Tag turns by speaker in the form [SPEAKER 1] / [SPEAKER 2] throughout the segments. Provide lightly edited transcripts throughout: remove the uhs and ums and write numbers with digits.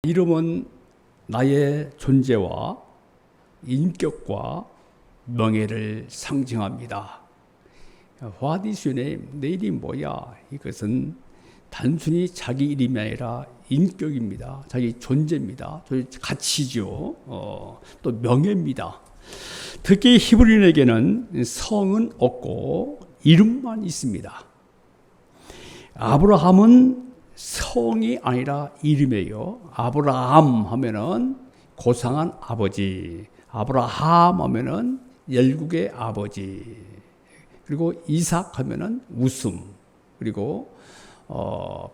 [SPEAKER 1] 이름은 나의 존재와 인격과 명예를 상징합니다. What is your name? 내 이름이 뭐야? 이것은 단순히 자기 이름이 아니라 인격입니다. 자기 존재입니다. 가치죠. 또 명예입니다. 특히 히브리인에게는 성은 없고 이름만 있습니다. 아브라함은 성이 아니라 이름이에요. 아브라함 하면은 고상한 아버지, 아브라함 하면은 열국의 아버지, 그리고 이삭 하면은 웃음, 그리고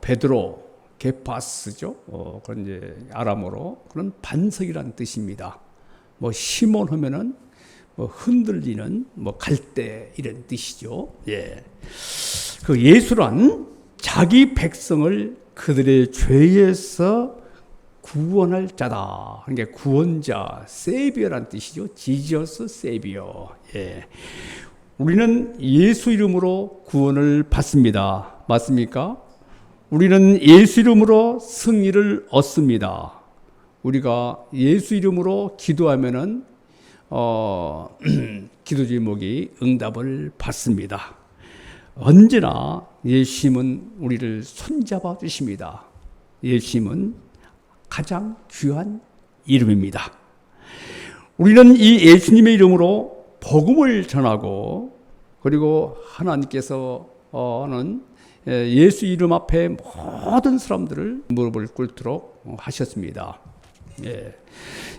[SPEAKER 1] 베드로, 게파스죠. 그런 이제 아람어로 그런 반석이라는 뜻입니다. 뭐 시몬 하면은 뭐 흔들리는 갈대 이런 뜻이죠. 예. 그 예수란 자기 백성을 그들의 죄에서 구원할 자다. 그러니까 구원자, 세비어란 뜻이죠. 지저스 세비어. 예. 우리는 예수 이름으로 구원을 받습니다. 맞습니까? 우리는 예수 이름으로 승리를 얻습니다. 우리가 예수 이름으로 기도하면은 기도 제목이 응답을 받습니다. 언제나 예수님은 우리를 손잡아 주십니다. 예수님은 가장 귀한 이름입니다. 우리는 이 예수님의 이름으로 복음을 전하고, 그리고 하나님께서 는 예수 이름 앞에 모든 사람들을 무릎을 꿇도록 하셨습니다.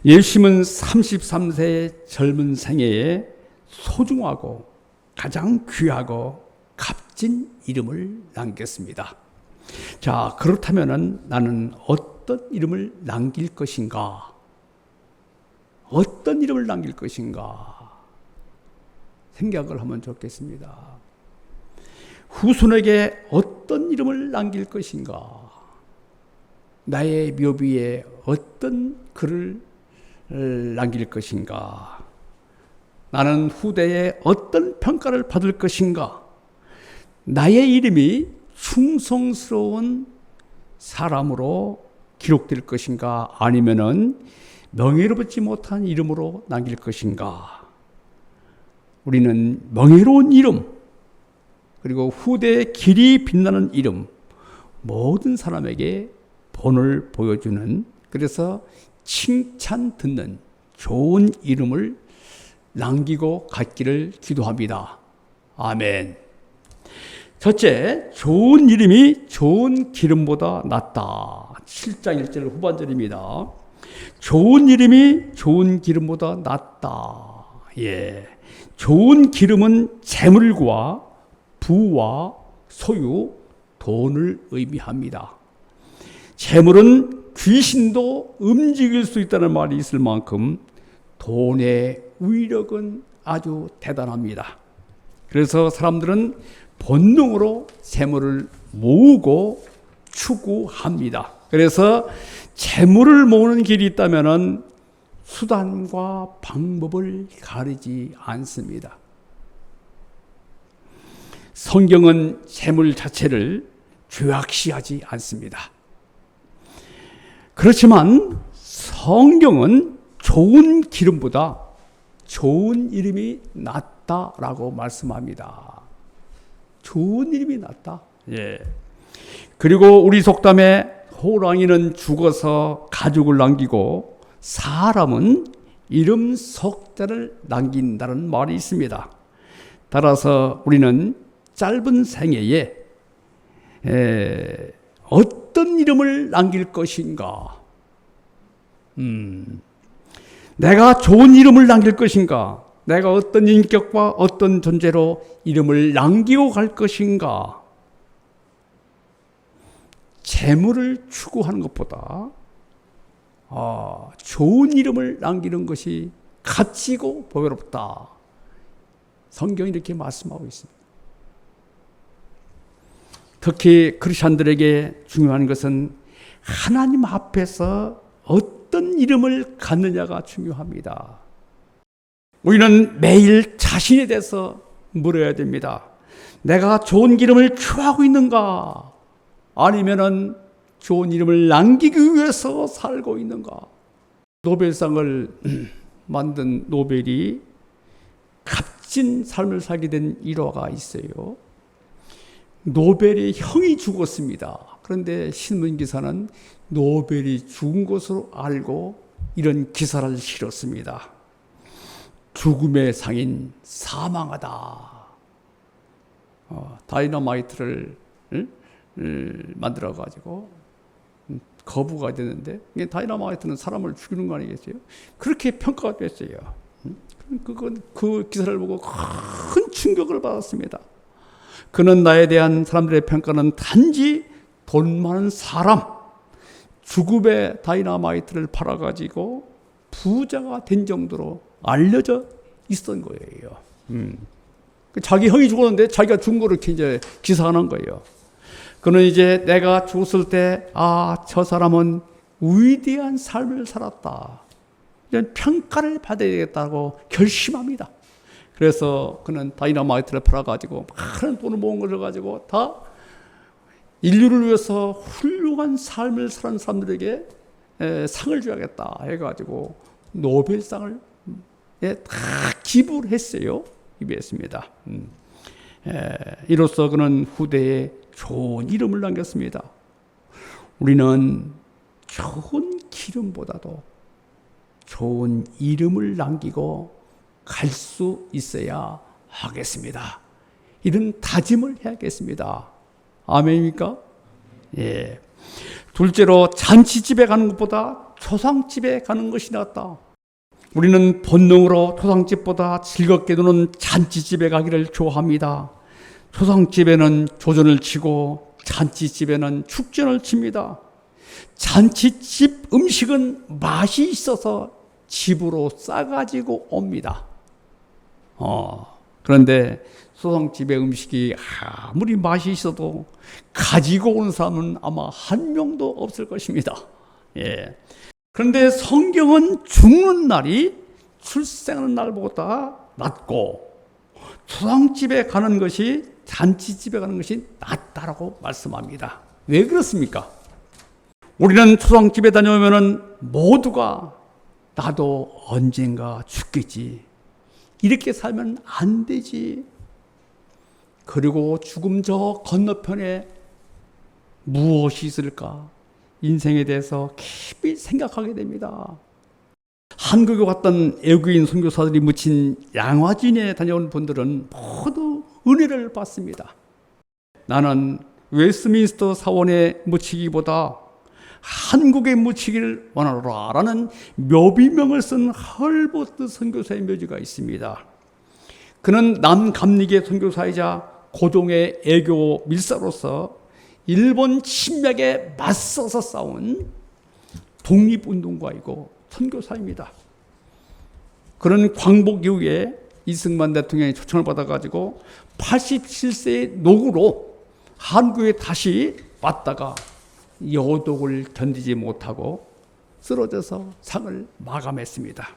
[SPEAKER 1] 예수님은 33세의 젊은 생애에 소중하고 가장 귀하고 값진 이름을 남겼습니다. 자, 그렇다면 나는 어떤 이름을 남길 것인가? 어떤 이름을 남길 것인가? 생각을 하면 좋겠습니다. 후손에게 어떤 이름을 남길 것인가? 나의 묘비에 어떤 글을 남길 것인가? 나는 후대에 어떤 평가를 받을 것인가? 나의 이름이 충성스러운 사람으로 기록될 것인가? 아니면은 명예롭지 못한 이름으로 남길 것인가? 우리는 명예로운 이름, 그리고 후대의 길이 빛나는 이름, 모든 사람에게 본을 보여주는, 그래서 칭찬 듣는 좋은 이름을 남기고 갔기를 기도합니다. 아멘. 첫째, 좋은 이름이 좋은 기름보다 낫다. 7장 1절 후반절입니다. 좋은 이름이 좋은 기름보다 낫다. 예. 좋은 기름은 재물과 부와 소유, 돈을 의미합니다. 재물은 귀신도 움직일 수 있다는 말이 있을 만큼 돈의 위력은 아주 대단합니다. 그래서 사람들은 본능으로 재물을 모으고 추구합니다. 그래서 재물을 모으는 길이 있다면 수단과 방법을 가리지 않습니다. 성경은 재물 자체를 죄악시하지 않습니다. 그렇지만 성경은 좋은 기름보다 좋은 이름이 낫다라고 말씀합니다. 좋은 이름이 낫다. 예. 그리고 우리 속담에 호랑이는 죽어서 가죽을 남기고 사람은 이름 석자를 남긴다는 말이 있습니다. 따라서 우리는 짧은 생애에 어떤 이름을 남길 것인가? 내가 좋은 이름을 남길 것인가? 내가 어떤 인격과 어떤 존재로 이름을 남기고 갈 것인가? 재물을 추구하는 것보다 좋은 이름을 남기는 것이 가치고 보배롭다. 성경이 이렇게 말씀하고 있습니다. 특히 크리스천들에게 중요한 것은 하나님 앞에서 어떤 이름을 갖느냐가 중요합니다. 우리는 매일 자신에 대해서 물어야 됩니다. 내가 좋은 기름을 취하고 있는가? 아니면은 좋은 이름을 남기기 위해서 살고 있는가? 노벨상을 만든 노벨이 값진 삶을 살게 된 일화가 있어요. 노벨의 형이 죽었습니다. 그런데 신문기사는 노벨이 죽은 것으로 알고 이런 기사를 실었습니다. 죽음의 상인 사망하다. 다이너마이트를 만들어가지고 거부가 되는데, 다이너마이트는 사람을 죽이는 거 아니겠어요? 그렇게 평가가 됐어요. 그 기사를 보고 큰 충격을 받았습니다. 그는 나에 대한 사람들의 평가는 단지 돈 많은 사람, 죽음의 다이너마이트를 팔아가지고 부자가 된 정도로 알려져 있었던 거예요. 자기 형이 죽었는데 자기가 죽은 거를 이제 기사하는 거예요. 그는 이제 내가 죽었을 때, 저 사람은 위대한 삶을 살았다, 이런 평가를 받아야 되겠다고 결심합니다. 그래서 그는 다이너마이트를 팔아가지고 많은 돈을 모은 것을 가지고 다 인류를 위해서 훌륭한 삶을 사는 사람들에게 상을 줘야겠다 해가지고 노벨상을 다 기부를 했어요. 기부했습니다. 이로써 그는 후대에 좋은 이름을 남겼습니다. 우리는 좋은 기름보다도 좋은 이름을 남기고 갈 수 있어야 하겠습니다. 이런 다짐을 해야겠습니다. 아멘입니까? 예. 둘째로, 잔치집에 가는 것보다 초상집에 가는 것이 낫다. 우리는 본능으로 초상집보다 즐겁게 노는 잔치집에 가기를 좋아합니다. 초상집에는 조전을 치고 잔치집에는 축전을 칩니다. 잔치집 음식은 맛이 있어서 집으로 싸가지고 옵니다. 그런데 초상집의 음식이 아무리 맛이 있어도 가지고 오는 사람은 아마 한 명도 없을 것입니다. 예. 그런데 성경은 죽는 날이 출생하는 날보다 낫고 초상집에 가는 것이 잔치집에 가는 것이 낫다라고 말씀합니다. 왜 그렇습니까? 우리는 초상집에 다녀오면은 모두가 나도 언젠가 죽겠지, 이렇게 살면 안 되지, 그리고 죽음 저 건너편에 무엇이 있을까, 인생에 대해서 깊이 생각하게 됩니다. 한국에 왔던 외국인 선교사들이 묻힌 양화진에 다녀온 분들은 모두 은혜를 받습니다. 나는 웨스트민스터 사원에 묻히기보다 한국에 묻히기를 원하노라 라는 묘비명을 쓴 헐버트 선교사의 묘지가 있습니다. 그는 남감리계 선교사이자 고종의 애교 밀사로서 일본 침략에 맞서서 싸운 독립운동가이고 선교사입니다. 그는 광복 이후에 이승만 대통령의 초청을 받아가지고 87세의 노구로 한국에 다시 왔다가 여독을 견디지 못하고 쓰러져서 상을 마감했습니다.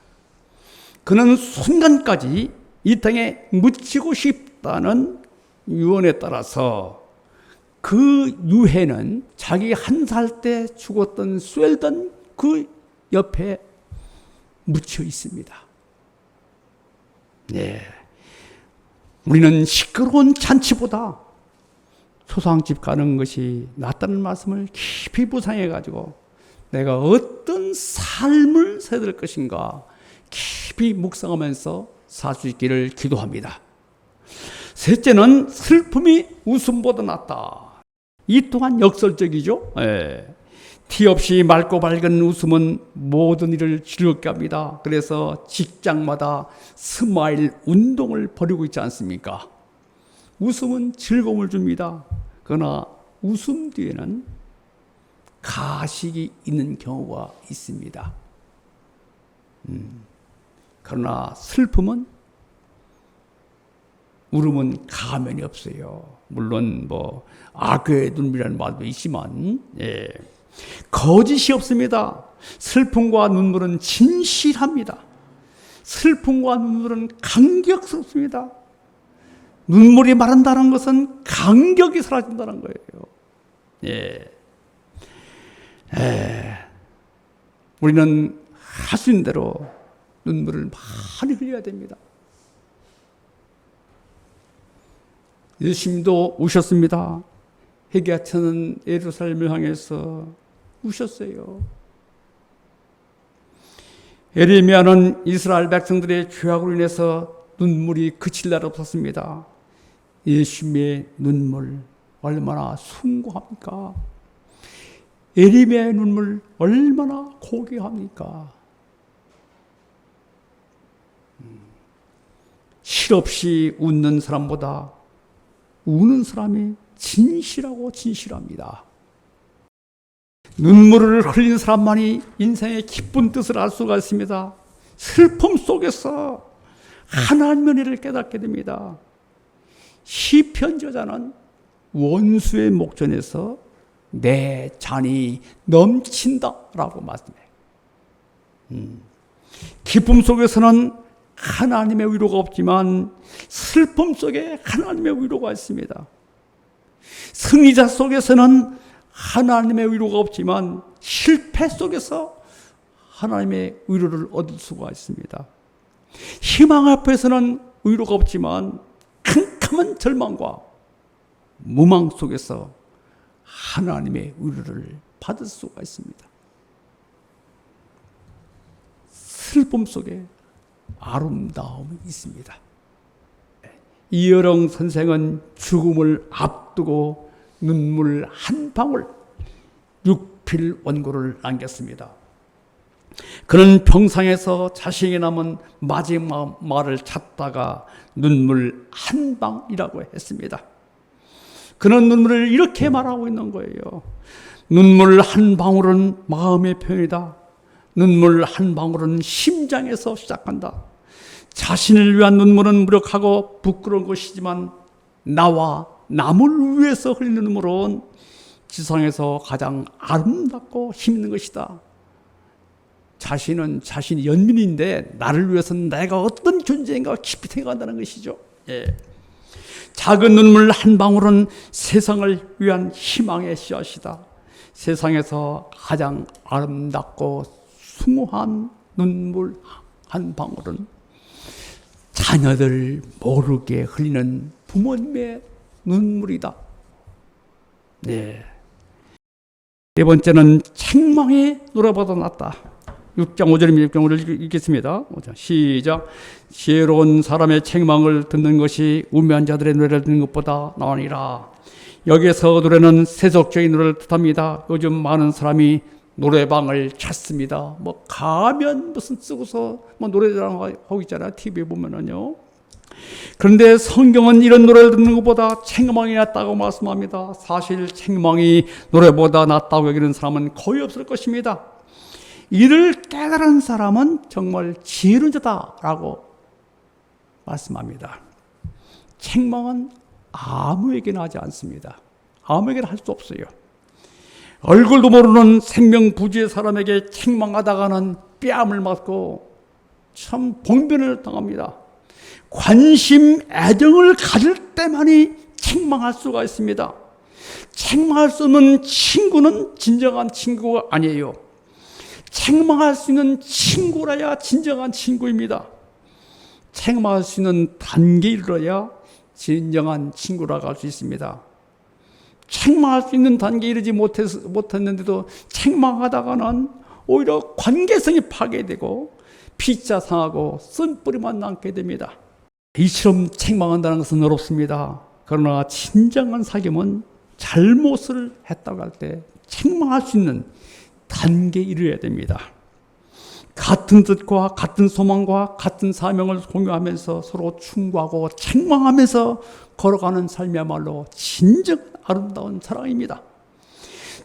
[SPEAKER 1] 그는 순간까지 이 땅에 묻히고 싶다는 유언에 따라서 그 유해는 자기 1살 때 죽었던 쇠던 그 옆에 묻혀 있습니다. 네. 우리는 시끄러운 잔치보다 초상집 가는 것이 낫다는 말씀을 깊이 묵상해가지고 내가 어떤 삶을 살아야 될 것인가 깊이 묵상하면서 살 수 있기를 기도합니다. 셋째는 슬픔이 웃음보다 낫다. 이 또한 역설적이죠. 티 없이 맑고 밝은 웃음은 모든 일을 즐겁게 합니다. 그래서 직장마다 스마일 운동을 벌이고 있지 않습니까? 웃음은 즐거움을 줍니다. 그러나 웃음 뒤에는 가식이 있는 경우가 있습니다. 그러나 슬픔은, 울음은 가면이 없어요. 물론 악의 눈물이라는 말도 있지만 거짓이 없습니다. 슬픔과 눈물은 진실합니다. 슬픔과 눈물은 감격스럽습니다. 눈물이 마른다는 것은 감격이 사라진다는 거예요. 우리는 하신 대로 눈물을 많이 흘려야 됩니다. 예수님도 우셨습니다. 회개하는 예루살렘을 향해서 우셨어요. 예레미야는 이스라엘 백성들의 죄악으로 인해서 눈물이 그칠 날 없었습니다. 예수님의 눈물 얼마나 숭고합니까? 예레미야의 눈물 얼마나 고귀합니까? 실없이 웃는 사람보다 우는 사람이 진실합니다. 눈물을 흘린 사람만이 인생의 기쁜 뜻을 알 수가 있습니다. 슬픔 속에서 하나님의 은혜를 깨닫게 됩니다. 시편 저자는 원수의 목전에서 내 잔이 넘친다라고 말씀해요. 기쁨 속에서는 하나님의 위로가 없지만 슬픔 속에 하나님의 위로가 있습니다. 승리자 속에서는 하나님의 위로가 없지만 실패 속에서 하나님의 위로를 얻을 수가 있습니다. 희망 앞에서는 위로가 없지만 캄캄한 절망과 무망 속에서 하나님의 위로를 받을 수가 있습니다. 슬픔 속에 아름다움이 있습니다. 이여령 선생은 죽음을 앞두고 눈물 한 방울 6필 원고를 남겼습니다. 그는 평상에서 자신에게 남은 마지막 말을 찾다가 눈물 한 방이라고 했습니다. 그는 눈물을 이렇게 말하고 있는 거예요. 눈물 한 방울은 마음의 표현이다. 눈물 한 방울은 심장에서 시작한다. 자신을 위한 눈물은 무력하고 부끄러운 것이지만 나와 남을 위해서 흘리는 눈물은 지상에서 가장 아름답고 힘있는 것이다. 자신은 자신이 연민인데 나를 위해서는 내가 어떤 존재인가 깊이 생각한다는 것이죠. 예. 작은 눈물 한 방울은 세상을 위한 희망의 씨앗이다. 세상에서 가장 아름답고 숭고한 눈물 한 방울은 자녀들 모르게 흘리는 부모님의 눈물이다. 네. 네 번째는 책망의 노래보다 낫다. 6장 5절입니다. 6장 5절 읽겠습니다. 시작. 지혜로운 사람의 책망을 듣는 것이 우매한 자들의 노래를 듣는 것보다 나으니라. 여기에서 노래는 세속적인 노래를 뜻합니다. 요즘 많은 사람이 노래방을 찾습니다. 뭐 가면 무슨 쓰고서 뭐 노래자랑 하고 있잖아요. TV에 보면은요. 그런데 성경은 이런 노래를 듣는 것보다 책망이 낫다고 말씀합니다. 사실 책망이 노래보다 낫다고 여기는 사람은 거의 없을 것입니다. 이를 깨달은 사람은 정말 지혜로운 자다라고 말씀합니다. 책망은 아무에게나 하지 않습니다. 아무에게나 할 수 없어요. 얼굴도 모르는 생명부지의 사람에게 책망하다가는 뺨을 맞고 참 봉변을 당합니다. 관심, 애정을 가질 때만이 책망할 수가 있습니다. 책망할 수 없는 친구는 진정한 친구가 아니에요. 책망할 수 있는 친구라야 진정한 친구입니다. 책망할 수 있는 단계에 이르러야 진정한 친구라고 할 수 있습니다. 책망할 수 있는 단계에 이르지 못했는데도 책망하다가는 오히려 관계성이 파괴되고 피자 상하고 쓴뿌리만 남게 됩니다. 이처럼 책망한다는 것은 어렵습니다. 그러나 진정한 사귐은 잘못을 했다고 할 때 책망할 수 있는 단계에 이르러야 됩니다. 같은 뜻과 같은 소망과 같은 사명을 공유하면서 서로 충고하고 책망하면서 걸어가는 삶이야말로 진정 아름다운 사랑입니다.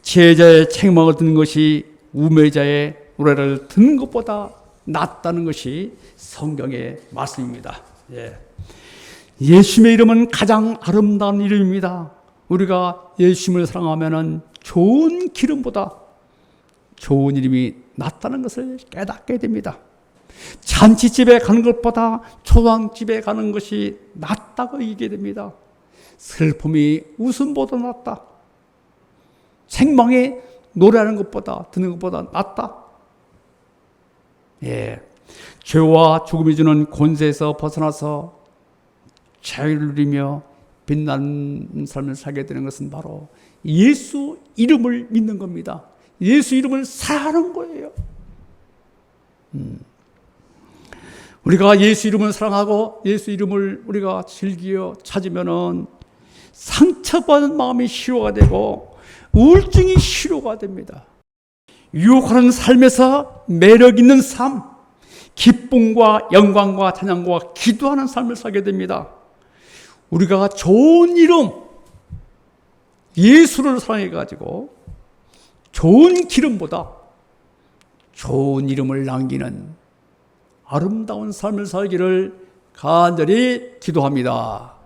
[SPEAKER 1] 지혜자의 책망을 듣는 것이 우매자의 노래를 듣는 것보다 낫다는 것이 성경의 말씀입니다. 예. 예수님의 이름은 가장 아름다운 이름입니다. 우리가 예수님을 사랑하면 좋은 기름보다 좋은 이름이 낫다는 것을 깨닫게 됩니다. 잔치집에 가는 것보다 초상집에 가는 것이 낫다고 얘기하게 됩니다. 슬픔이 웃음보다 낫다. 책망이 노래하는 것보다, 듣는 것보다 낫다. 예. 죄와 죽음이 주는 권세에서 벗어나서 자유를 누리며 빛나는 삶을 살게 되는 것은 바로 예수 이름을 믿는 겁니다. 예수 이름을 사랑하는 거예요. 우리가 예수 이름을 사랑하고 예수 이름을 우리가 즐겨 찾으면은 상처받은 마음이 치료가 되고 우울증이 치료가 됩니다. 유혹하는 삶에서 매력 있는 삶, 기쁨과 영광과 찬양과 기도하는 삶을 살게 됩니다. 우리가 좋은 이름, 예수를 사랑해가지고 좋은 기름보다 좋은 이름을 남기는 아름다운 삶을 살기를 간절히 기도합니다.